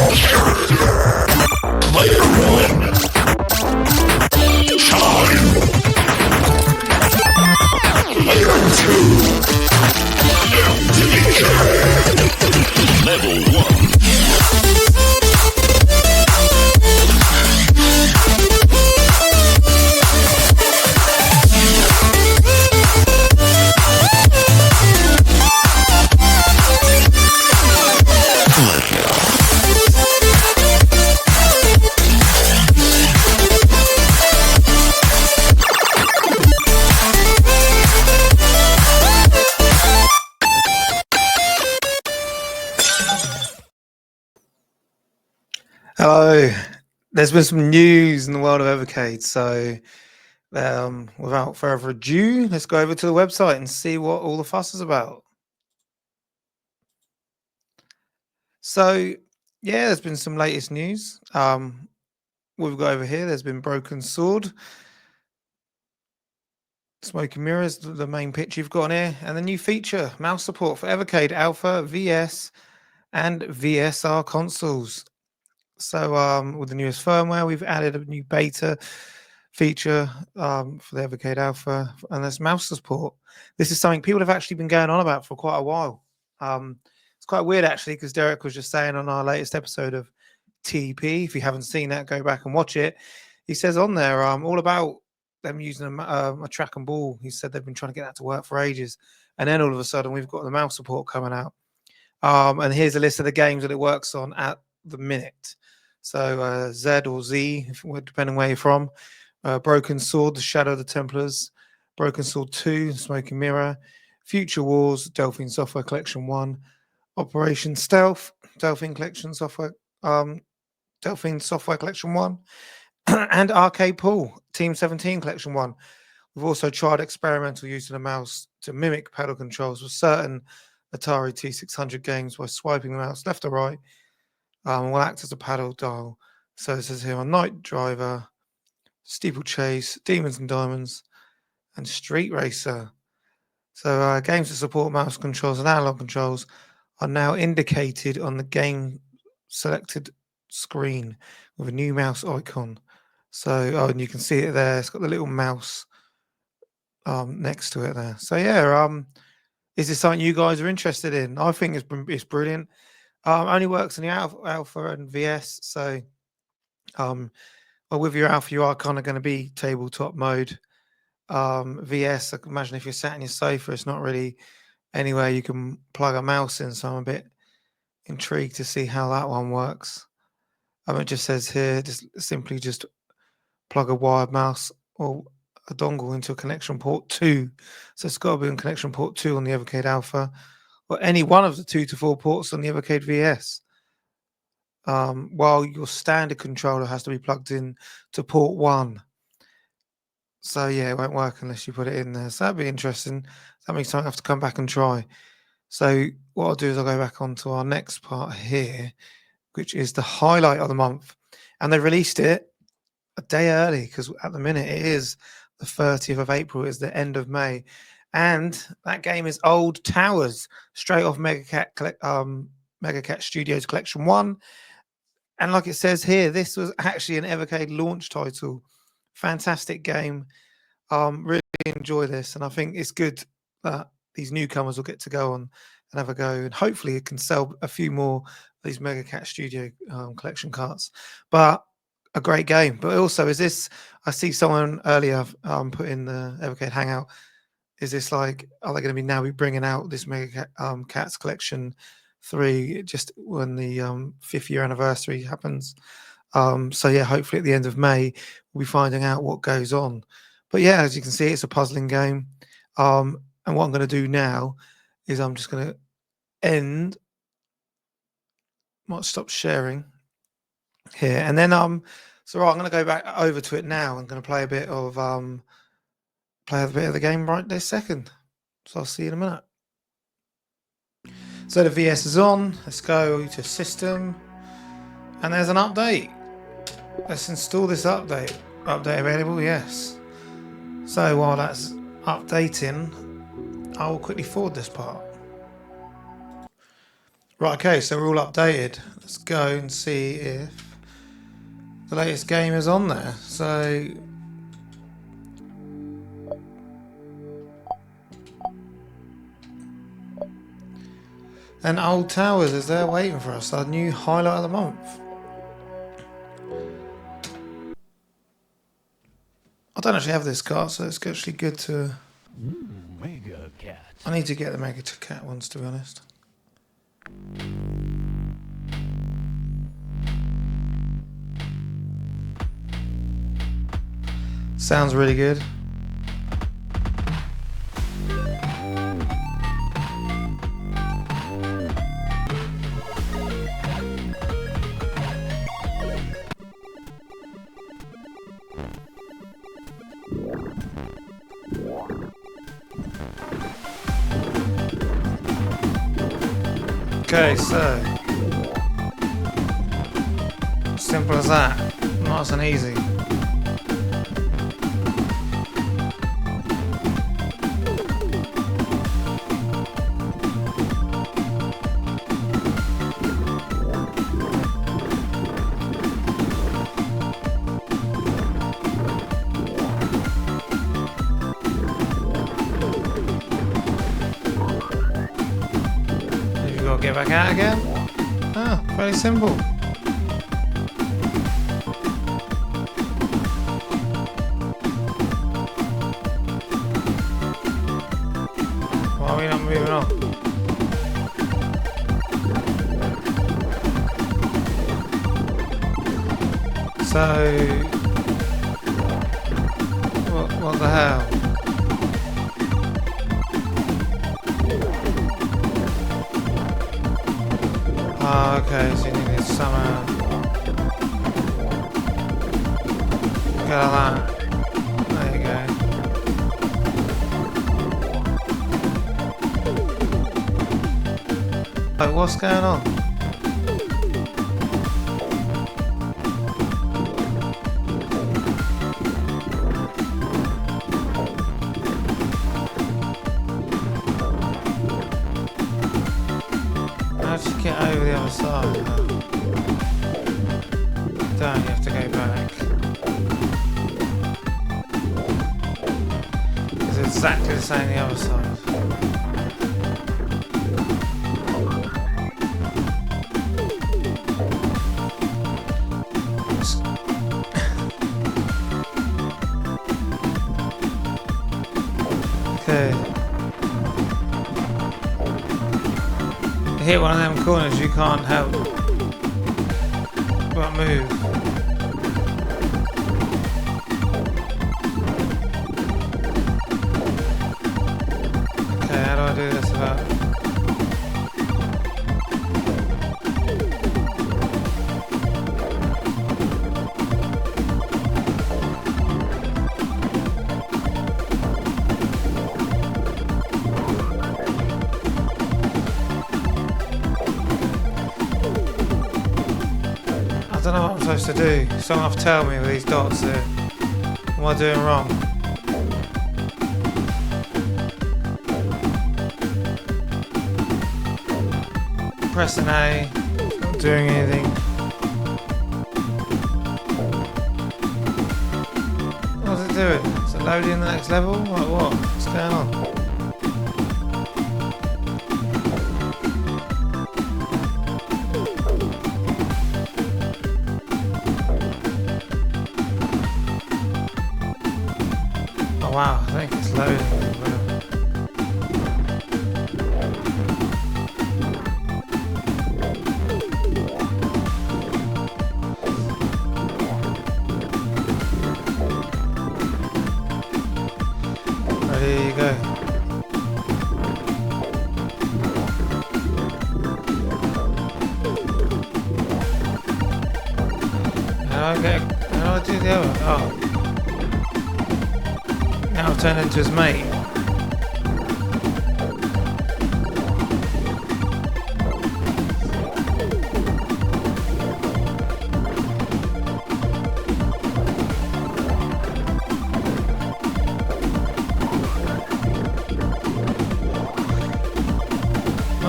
Player 1. Time. Player 2. Level 1. Hello. There's been some news in the world of Evercade, so without further ado, let's go over to the website and see what all the fuss is about. So, yeah, there's been some latest news. We've got over here, there's been Broken Sword, Smoky Mirrors, the main picture you've got on here, and the new feature, mouse support for Evercade Alpha, VS, and VSR consoles. So with the newest firmware, we've added a new beta feature for the Evercade Alpha, and that's mouse support. This is something people have actually been going on about for quite a while. It's quite weird, actually, because Derek was just saying on our latest episode of TP, if you haven't seen that, go back and watch it. He says on there all about them using a track and ball. He said they've been trying to get that to work for ages. And then all of a sudden, we've got the mouse support coming out. And here's a list of the games that it works on at the minute. So Z or Z, depending where you're from. Broken Sword, The Shadow of the Templars. Broken Sword 2, Smoky Mirror. Future Wars, Delphine Software Collection 1. Operation Stealth, Delphine Software Collection 1. And Arcade Pool, Team 17 Collection 1. We've also tried experimental use of the mouse to mimic paddle controls with certain Atari T600 games by swiping the mouse left or right. Will act as a paddle dial. So it says here on Night Driver, Steeplechase, Demons and Diamonds, and Street Racer. So games that support mouse controls and analog controls are now indicated on the game selected screen with a new mouse icon. So, and you can see it there. It's got the little mouse next to it there. So yeah, is this something you guys are interested in? I think it's brilliant. Only works in the alpha and VS. So, well, with your alpha, you are kind of going to be tabletop mode. VS, I can imagine if you're sat in your sofa, it's not really anywhere you can plug a mouse in. So I'm a bit intrigued to see how that one works. It just says here, simply plug a wired mouse or a dongle into a connection port 2. So it's got to be on connection port 2 on the Evercade Alpha, or any one of the 2 to 4 ports on the Evercade VS. While your standard controller has to be plugged in to port 1. So yeah, it won't work unless you put it in there. So that'd be interesting. That means I have to come back and try. So what I'll do is I'll go back onto our next part here, which is the highlight of the month. And they released it a day early because at the minute it is the 30th of April, is the end of May. And that game is Old Towers, straight off Megacat Studios Collection 1. And like it says here, this was actually an Evercade launch title. Fantastic game. Really enjoy this. And I think it's good that these newcomers will get to go on and have a go. And hopefully it can sell a few more of these Megacat Studio collection carts. But a great game. But also, is this, I see someone earlier put in the Evercade Hangout, is this like, are they going to be bringing out this Mega Cats Collection 3 just when the 5th year anniversary happens? So yeah, hopefully at the end of May, we'll be finding out what goes on. But yeah, as you can see, it's a puzzling game. And what I'm going to do now is I'm just going to might stop sharing here. And then so right, I'm going to go back over to it now. I'm going to play a bit of the game right this second. So I'll see you in a minute. So the VS is on. Let's go to System. And there's an update. Let's install this update. Update available, yes. So while that's updating, I will quickly forward this part. Right, okay, so we're all updated. Let's go and see if the latest game is on there. So and Old Towers is there waiting for us, our new highlight of the month. I don't actually have this card, so it's actually good to... Mega Cat. I need to get the Mega Cat ones, to be honest. Sounds really good. Okay, so simple as that. Nice and easy. Get back out again. Ah, very simple. Why are we not moving on? So, what the hell? Oh, okay, so you need to somehow get like that. There you go. Like, what's going on? How'd you get over the other side? Don't you have to go back? It's exactly the same the other side. Okay. Hit one of them corners, you can't help but move. Okay, how do I do this without... I don't know what I'm supposed to do. Someone have to tell me with these dots here. What am I doing wrong? Pressing A, not doing anything. What's it doing? Is it loading the next level? Like what? What's going on? Oh wow, I think it's loading. There you go. How do I do the other? Oh. Now I've turned into his mate.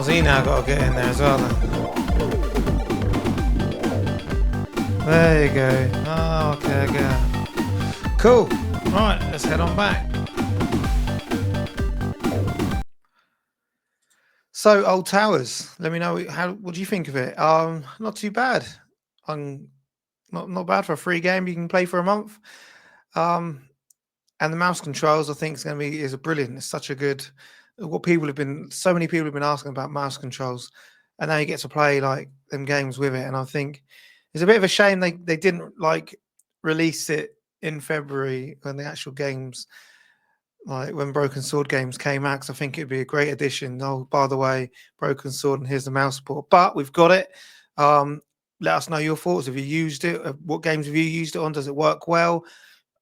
How's he now got to get in there as well then? There you go. Oh, okay, again. Cool. Right, let's head on back. So, Old Towers. Let me know what do you think of it? Not too bad. Not bad for a free game you can play for a month. And the mouse controls, I think, is a brilliant. It's such a good. So many people have been asking about mouse controls, and now you get to play like them games with it. And I think it's a bit of a shame they didn't like release it in February when the actual games, like when Broken Sword games came out. 'Cause I think it'd be a great addition. Oh, by the way, Broken Sword, and here's the mouse support. But we've got it. Let us know your thoughts. Have you used it? What games have you used it on? Does it work well?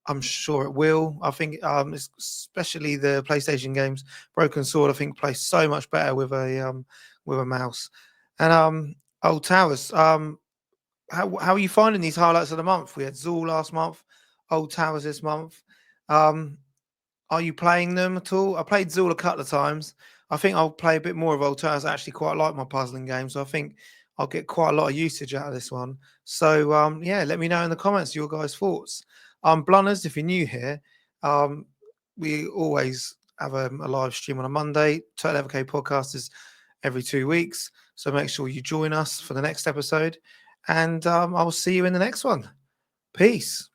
I'm sure it will. I think, especially the PlayStation games, Broken Sword, I think plays so much better with a mouse. And Old Towers, how are you finding these highlights of the month? We had Zool last month, Old Towers this month. Are you playing them at all? I played Zool a couple of times. I think I'll play a bit more of Old Towers. I actually quite like my puzzling game, so I think I'll get quite a lot of usage out of this one. So yeah, let me know in the comments your guys' thoughts. Blunners, if you're new here, we always have a live stream on a Monday. Total Evercade podcast is every 2 weeks, so make sure you join us for the next episode, and I'll see you in the next one. Peace.